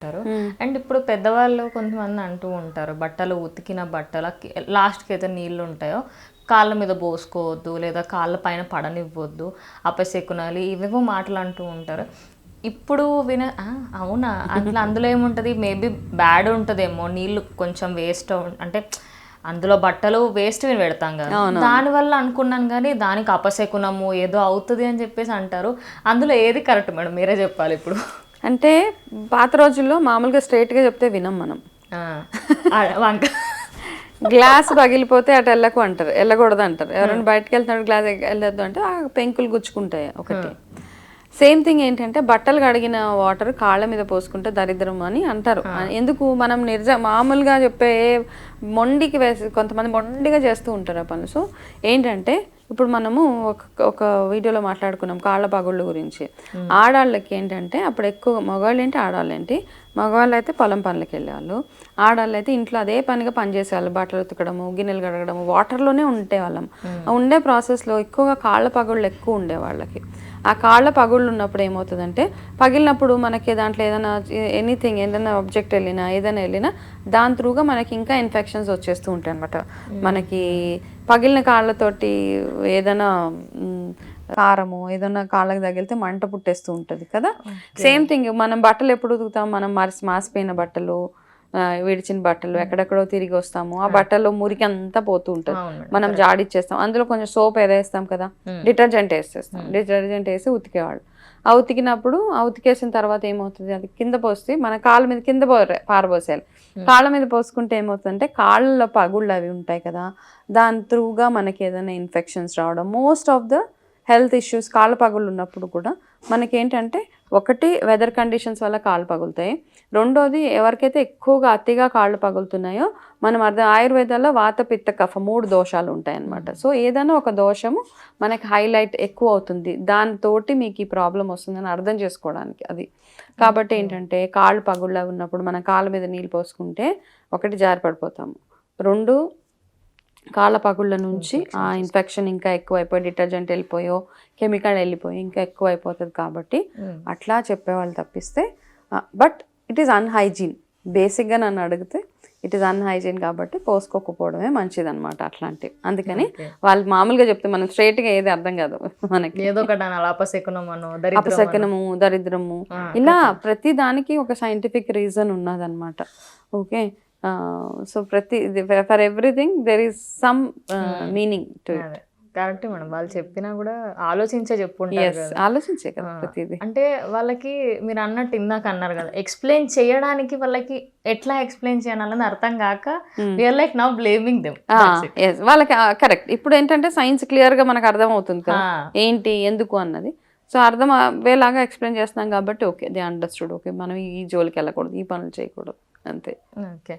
ఉంటారు. అండ్ ఇప్పుడు పెద్దవాళ్ళు కొంతమంది అంటూ ఉంటారు, బట్టలు ఉతికిన బట్టలకి లాస్ట్కి అయితే నీళ్ళు ఉంటాయో కాళ్ళ మీద పోసుకోవద్దు, లేదా కాళ్ళ పైన పడనివ్వద్దు, అపశకునాలు ఇవేవో మాటలు అంటూ ఉంటారు. ఇప్పుడు అవునా అట్లా అందులో ఏముంటుంది, మేబీ బ్యాడ్ ఉంటుందేమో, నీళ్ళు కొంచెం వేస్ట్ అంటే అందులో బట్టలు వేస్ట్ పెడతాం కదా, దానివల్ల అనుకున్నాను. కానీ దానికి అపశకునము ఏదో అవుతుంది అని చెప్పేసి అంటారు. అందులో ఏది కరెక్ట్ మేడం, మీరే చెప్పాలి ఇప్పుడు. అంటే పాత రోజుల్లో మామూలుగా స్ట్రైట్గా చెప్తే వినం మనం. వంక గ్లాస్ పగిలిపోతే అటు వెళ్ళకు అంటారు, వెళ్ళకూడదు అంటారు. ఎవరైనా బయటకు వెళ్తున్నాడు గ్లాస్ వెళ్ళొద్దు అంటే ఆ పెంకులు గుచ్చుకుంటాయి ఒకటి. సేమ్ థింగ్ ఏంటంటే బట్టలు కడిగిన వాటర్ కాళ్ళ మీద పోసుకుంటే దరిద్రం అని అంటారు. ఎందుకు మనం మామూలుగా చెప్పే మొండికి కొంతమంది మొండిగా చేస్తూ ఉంటారు ఆ పనులు. సో ఏంటంటే ఇప్పుడు మనము ఒక వీడియోలో మాట్లాడుకున్నాం కాళ్ళ పగుళ్ళ గురించి. ఆడవాళ్ళకి ఏంటంటే అప్పుడు ఎక్కువ, మగవాళ్ళు ఏంటి ఆడవాళ్ళు ఏంటి, మగవాళ్ళు అయితే పొలం పనులకి వెళ్ళేవాళ్ళు, ఆడవాళ్ళు అయితే ఇంట్లో అదే పనిగా పనిచేసేవాళ్ళు. బట్టలు ఉతకడము, గిన్నెలు కడగడము, వాటర్లోనే ఉండేవాళ్ళం. ఉండే ప్రాసెస్లో ఎక్కువగా కాళ్ళ పగుళ్ళు ఎక్కువ ఉండే వాళ్ళకి. ఆ కాళ్ళ పగుళ్ళు ఉన్నప్పుడు ఏమవుతుందంటే, పగిలినప్పుడు మనకి దాంట్లో ఏదైనా ఎనీథింగ్ ఏదైనా ఆబ్జెక్ట్ ఏదైనా దాని త్రూగా మనకి ఇంకా ఇన్ఫెక్షన్స్ వచ్చేస్తూ ఉంటాయి అనమాట. మనకి పగిలిన కాళ్ళతోటి ఏదైనా కారము ఏదైనా కాళ్ళకి తగిలితే మంట పుట్టేస్తూ ఉంటుంది కదా. సేమ్ థింగ్ మనం బట్టలు ఎప్పుడు ఉతుకుతాం, మనం మాసిపోయిన బట్టలు, విడిచిన బట్టలు, ఎక్కడెక్కడో తిరిగి వస్తాము, ఆ బట్టల్లో మురికి అంతా పోతూ ఉంటుంది. మనం జాడిచ్చేస్తాం, అందులో కొంచెం సోప్ వేస్తాం కదా, డిటర్జెంట్ వేసేస్తాం. డిటర్జెంట్ వేసి ఉతికేవాళ్ళు. ఆ ఉతికినప్పుడు ఆ ఉతికేసిన తర్వాత ఏమవుతుంది, అది కింద పోస్తే మన కాళ్ళ మీద కింద పారబోసేయాలి. కాళ్ళ మీద పోసుకుంటే ఏమవుతుందంటే కాళ్ళ పగుళ్ళు అవి ఉంటాయి కదా, దాని త్రూగా మనకి ఏదైనా ఇన్ఫెక్షన్స్ రావడం, most of the health issues కాళ్ళ పగుళ్ళు ఉన్నప్పుడు కూడా మనకేంటంటే, ఒకటి వెదర్ కండిషన్స్ వల్ల కాళ్ళు పగులుతాయి, రెండోది ఎవరికైతే ఎక్కువగా అతిగా కాళ్ళు పగులుతున్నాయో మనం ఆయుర్వేదాల్లో వాత పిత్త కఫ 3 దోషాలు ఉంటాయన్నమాట. సో ఏదైనా ఒక దోషము మనకి హైలైట్ ఎక్కువ అవుతుంది, దానితోటి మీకు ఈ ప్రాబ్లం వస్తుందని అర్థం చేసుకోవడానికి అది. కాబట్టి ఏంటంటే కాళ్ళు పగుళ్ళ ఉన్నప్పుడు మనం కాళ్ళ మీద నీళ్ళు పోసుకుంటే ఒకటి జారి పడిపోతాము, రెండు కాళ్ళ పగుళ్ళ నుంచి ఆ ఇన్ఫెక్షన్ ఇంకా ఎక్కువైపోయి డిటర్జెంట్ వెళ్ళిపోయో కెమికల్ వెళ్ళిపోయి ఇంకా ఎక్కువ అయిపోతుంది. కాబట్టి అట్లా చెప్పేవాళ్ళు తప్పిస్తే, బట్ ఇట్ ఈస్ అన్హైజీన్. బేసిక్గా నన్ను అడిగితే ఇట్ ఈస్ అన్హైజీన్, కాబట్టి పోసుకోకపోవడమే మంచిది అనమాట అట్లాంటివి. అందుకని వాళ్ళు మామూలుగా చెప్తే మనం స్ట్రైట్గా ఏది అర్థం కాదు మనకి, ఏదో ఒకటి అపశకనము, దరిద్రము, ఇలా ప్రతి దానికి ఒక సైంటిఫిక్ రీజన్ ఉన్నదన్నమాట. Okay, so for everything there is some meaning to it. Correct madam, వాళ్ళు చెప్పినా కూడా ఆలోచించే చెప్పుంటారు, ఆలోచించే కదా ప్రతిదీ. అంటే వాళ్ళకి మీరు అన్నట్టు ఇందాక అన్నారు కదా, ఎక్స్ప్లెయిన్ చేయడానికి వాళ్ళకి ఎట్లా ఎక్స్ప్లెయిన్ చేయాలని అర్థం కాక we're like now blaming them. వాళ్ళకి కరెక్ట్. ఇప్పుడు ఏంటంటే సైన్స్ క్లియర్ గా మనకు అర్థం అవుతుంది కదా ఏంటి ఎందుకు అన్నది. సో అర్థం వేలాగా ఎక్స్ప్లెయిన్ చేస్తున్నాం కాబట్టి ఓకే, దే అండర్స్టూడ్. ఓకే, మనం ఈ జోలికి వెళ్ళకూడదు, ఈ పనులు చేయకూడదు, అంతే. ఓకే.